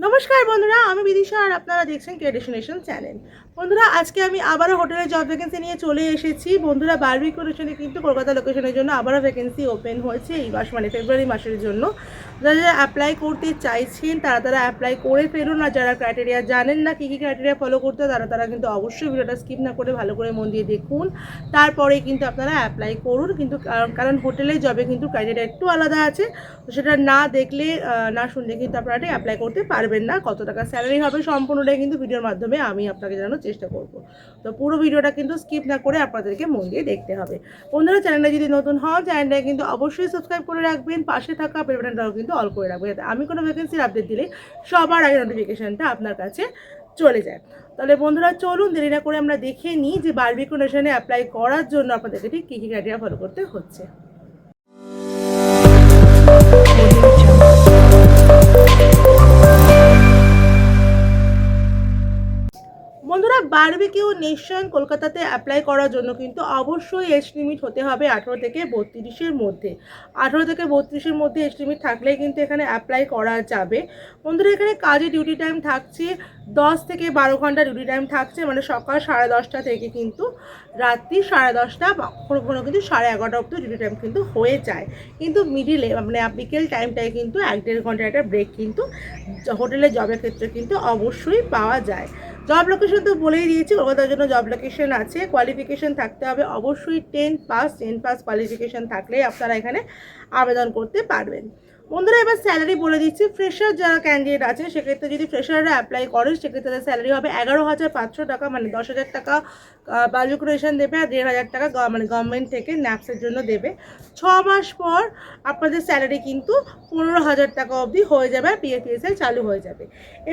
নমস্কার বন্ধুরা, আমি বিদিশা আর আপনারা দেখছেন কে ডেস্টিনেশন চ্যানেল। বন্ধুরা, আজকে আমি আবারও হোটেলের জব ভ্যাকেন্সি নিয়ে চলে এসেছি। বন্ধুরা, বারবিকিউ লোকেশনে কিন্তু কলকাতা লোকেশনের জন্য আবারও ভ্যাকেন্সি ওপেন হয়েছে এই মাস, মানে ফেব্রুয়ারি মাসের জন্য। যারা যারা অ্যাপ্লাই করতে চাইছেন তারা অ্যাপ্লাই করে ফেলুন। আর যারা ক্রাইটেরিয়া জানেন না কী কী ক্রাইটেরিয়া ফলো করতে তারা কিন্তু অবশ্যই ভিডিওটা স্কিপ না করে ভালো করে মন দিয়ে দেখুন, তারপরে কিন্তু আপনারা অ্যাপ্লাই করুন। কিন্তু কারণ হোটেলের জবে কিন্তু ক্রাইটেরিয়া একটু আলাদা আছে, তো সেটা না দেখলে না শুনলে কিন্তু আপনারা অ্যাপ্লাই করতে পারবেন না। কত টাকা স্যালারি হবে সম্পূর্ণটাই কিন্তু ভিডিওর মাধ্যমে আমি আপনাকে জানানোর চেষ্টা করব। তো পুরো ভিডিওটা কিন্তু স্কিপ না করে আপনাদেরকে মন দিয়ে দেখতে হবে। বন্ধুরা, চ্যানেলটা যদি নতুন হন চ্যানেলটা কিন্তু অবশ্যই সাবস্ক্রাইব করে রাখবেন, পাশে থাকা বেল বাটনটাও কিন্তু অল করে রাখবেন, যাতে আমি কোনো ভ্যাকেন্সির আপডেট দিলে সবার আগে নোটিফিকেশানটা আপনার কাছে চলে যায়। তাহলে বন্ধুরা, চলুন দেরি না করে আমরা দেখে নিই যে বারবিকিউ নেশনে অ্যাপ্লাই করার জন্য আপনাদেরকে ঠিক কী কী ক্রাইটেরিয়া ফলো করতে হচ্ছে। বন্ধুরা, বারবিকিউ নেশন কলকাতাতে অ্যাপ্লাই করার জন্য কিন্তু অবশ্যই এজ লিমিট হতে হবে 18 থেকে 32-এর মধ্যে। 18 থেকে 32-এর মধ্যে এজ লিমিট থাকলেই কিন্তু এখানে অ্যাপ্লাই করা যাবে। বন্ধুরা, এখানে কাজে ডিউটি টাইম থাকছে 10 থেকে 12 ঘন্টা ডিউটি টাইম থাকছে, মানে সকাল 10:30 থেকে কিন্তু রাত্রি 10:30 বা কখনো কখনো কিন্তু 11:30 অবধি ডিউটি টাইম কিন্তু হয়ে যায়। কিন্তু মিডিলে মানে বিকেল টাইমটায় কিন্তু 1-1.5 ঘন্টার একটা ব্রেক কিন্তু হোটেলের জবের ক্ষেত্রে কিন্তু অবশ্যই পাওয়া যায়। জব লোকেশন তো বলেই দিয়েছি, কলকাতার জন্য জব লোকেশন আছে। কোয়ালিফিকেশন থাকতে হবে অবশ্যই 10 পাস কোয়ালিফিকেশন থাকলেই আপনারা এখানে আবেদন করতে পারবেন। বন্ধুরা, এবার স্যালারি বলে দিচ্ছি। ফ্রেশার যারা ক্যান্ডিডেট আছে সেক্ষেত্রে যদি ফ্রেশাররা অ্যাপ্লাই করে সেক্ষেত্রে তাদের স্যালারি হবে 11,500 টাকা, মানে 10,000 টাকা বালুকুরেশন দেবে আর 1,500 টাকা মানে গভর্নমেন্ট থেকে ন্যাপসের জন্য দেবে। 6 মাস পর আপনাদের স্যালারি কিন্তু 15,000 টাকা অবধি হয়ে যাবে, পিএফপিএসএল চালু হয়ে যাবে।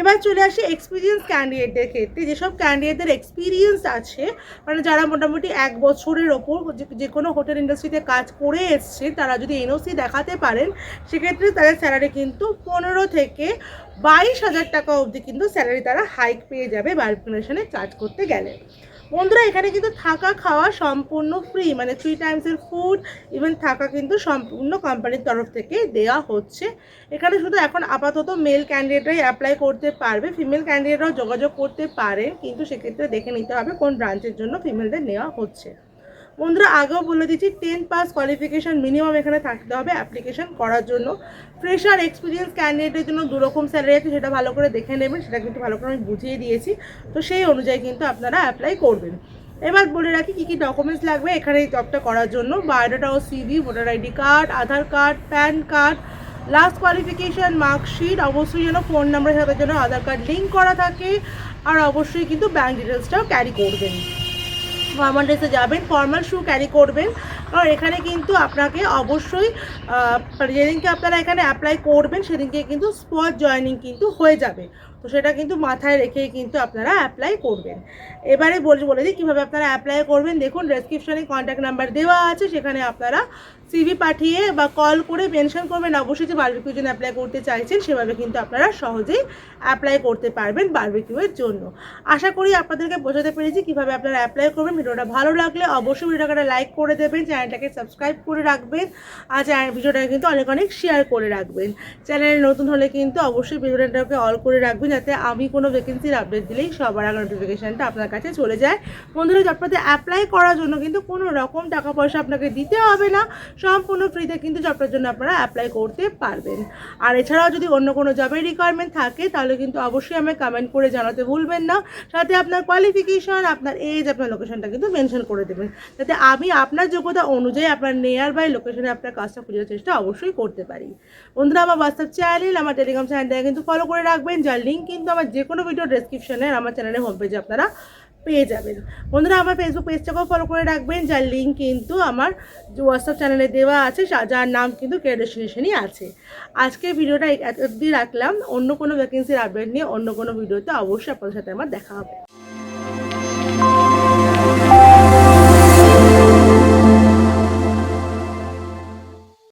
এবার চলে আসি এক্সপিরিয়েন্স ক্যান্ডিডেটদের ক্ষেত্রে। যেসব ক্যান্ডিডেটদের এক্সপিরিয়েন্স আছে, মানে যারা মোটামুটি 1 বছরের ওপর যে কোনো হোটেল ইন্ডাস্ট্রিতে কাজ করে এসছে, তারা যদি এনওসি দেখাতে পারেন সেক্ষেত্রে তাদের স্যালারি কিন্তু 15 থেকে 22,000 টাকা অবধি কিন্তু স্যালারি তারা হাইক পেয়ে যাবে বারবিকিউ নেশনে কাজ করতে গেলে। বন্ধুরা, এখানে কিন্তু থাকা খাওয়া সম্পূর্ণ ফ্রি, মানে 3 টাইমসের ফুড, ইভেন থাকা কিন্তু সম্পূর্ণ কোম্পানির তরফ থেকে দেওয়া হচ্ছে। এখানে শুধু এখন আপাতত মেল ক্যান্ডিডেটরাই অ্যাপ্লাই করতে পারবে, ফিমেল ক্যান্ডিডেটরাও যোগাযোগ করতে পারেন, কিন্তু সেক্ষেত্রে দেখে নিতে হবে কোন ব্রাঞ্চের জন্য ফিমেলদের নেওয়া হচ্ছে। বন্ধুরা, আগেও বলে দিচ্ছি 10 পাস কোয়ালিফিকেশান মিনিমাম এখানে থাকতে হবে অ্যাপ্লিকেশন করার জন্য। ফ্রেশার এক্সপিরিয়েন্স ক্যান্ডিডেটের জন্য দুরকম স্যালারি আছে, সেটা ভালো করে দেখে নেবেন, সেটা কিন্তু ভালো করে আমি বুঝিয়ে দিয়েছি। তো সেই অনুযায়ী কিন্তু আপনারা অ্যাপ্লাই করবেন। এবার বলে রাখি কী কী ডকুমেন্টস লাগবে এখানে এই জবটা করার জন্য। বায়োডাটা ও CV, voter ID card, Aadhaar card, PAN card, last qualification marksheet, অবশ্যই যেন ফোন নাম্বারের সাথে যেন আধার কার্ড লিঙ্ক করা থাকে, আর অবশ্যই কিন্তু ব্যাঙ্ক ডিটেলসটাও ক্যারি করবেন। ফর্মাল ড্রেসে যাবেন, ফর্মাল শু ক্যারি করবেন, কারণ এখানে কিন্তু আপনাকে অবশ্যই যেদিনকে আপনারা এখানে অ্যাপ্লাই করবেন সেদিনকে কিন্তু স্পট জয়েনিং কিন্তু হয়ে যাবে, তো সেটা কিন্তু মাথায় রেখেই কিন্তু আপনারা অ্যাপ্লাই করবেন। এবারে বলে দিই কীভাবে আপনারা অ্যাপ্লাই করবেন। দেখুন, ডেসক্রিপশানে কন্ট্যাক্ট নাম্বার দেওয়া আছে, সেখানে আপনারা সিভি পাঠিয়ে বা কল করে মেনশন করবেন অবশ্যই যে বারবিকিউর জন্য অ্যাপ্লাই করতে চাইছেন, সেভাবে কিন্তু আপনারা সহজেই অ্যাপ্লাই করতে পারবেন বারবিকিউয়ের জন্য। আশা করি আপনাদেরকে বোঝাতে পেরেছি কীভাবে আপনারা অ্যাপ্লাই করবেন। ভিডিওটা ভালো লাগলে অবশ্যই ভিডিওটাকে লাইক করে দেবেন, চ্যানেলটাকে সাবস্ক্রাইব করে রাখবেন, আর ভিডিওটাকে কিন্তু অনেক শেয়ার করে রাখবেন। চ্যানেলে নতুন হলে কিন্তু অবশ্যই ভিডিওটাকে অল করে রাখবেন, যাতে আমি কোনো ভ্যাকেন্সির আপডেট দিলেই সবার আগে নোটিফিকেশানটা আপনার কাছে চলে যায়। বন্ধুরা, জবটাতে অ্যাপ্লাই করার জন্য কিন্তু কোনো রকম টাকা পয়সা আপনাকে দিতে হবে না, সম্পূর্ণ ফ্রিতে কিন্তু জবটার জন্য আপনারা অ্যাপ্লাই করতে পারবেন। আর এছাড়াও যদি অন্য কোনো জবের রিকোয়ারমেন্ট থাকে তাহলে কিন্তু অবশ্যই আমায় কমেন্ট করে জানাতে ভুলবেন না, সাথে আপনার কোয়ালিফিকেশান, আপনার এজ, আপনার লোকেশনটা কিন্তু মেনশন করে দেবেন, যাতে আমি আপনার যোগ্যতা অনুযায়ী আপনার নিয়ার বাই লোকেশনে আপনার কাজটা খোঁজার চেষ্টা অবশ্যই করতে পারি। বন্ধুরা, আমার হোয়াটসঅ্যাপ চ্যানেল, আমার টেলিগ্রাম চ্যানেলটাকে কিন্তু ফলো করে রাখবেন, যার লিঙ্ক কিন্তু আমার যে কোনো ভিডিও ডেসক্রিপশনে আমার চ্যানেলের হোম পেজে আপনারা পেয়ে যাবেন। বন্ধুরা, আমার ফেসবুক পেজটাকেও ফলো করে রাখবেন, যার লিঙ্ক কিন্তু আমার হোয়াটসঅ্যাপ চ্যানেলে দেওয়া আছে, যার নাম কিন্তু কে ডেস্টিনেশনই আছে। আজকের ভিডিওটা এত অবধি রাখলাম, অন্য কোনো ভ্যাকেন্সির আপডেট নিয়ে অন্য কোনো ভিডিওতে অবশ্যই আপনাদের সাথে আমার দেখা হবে।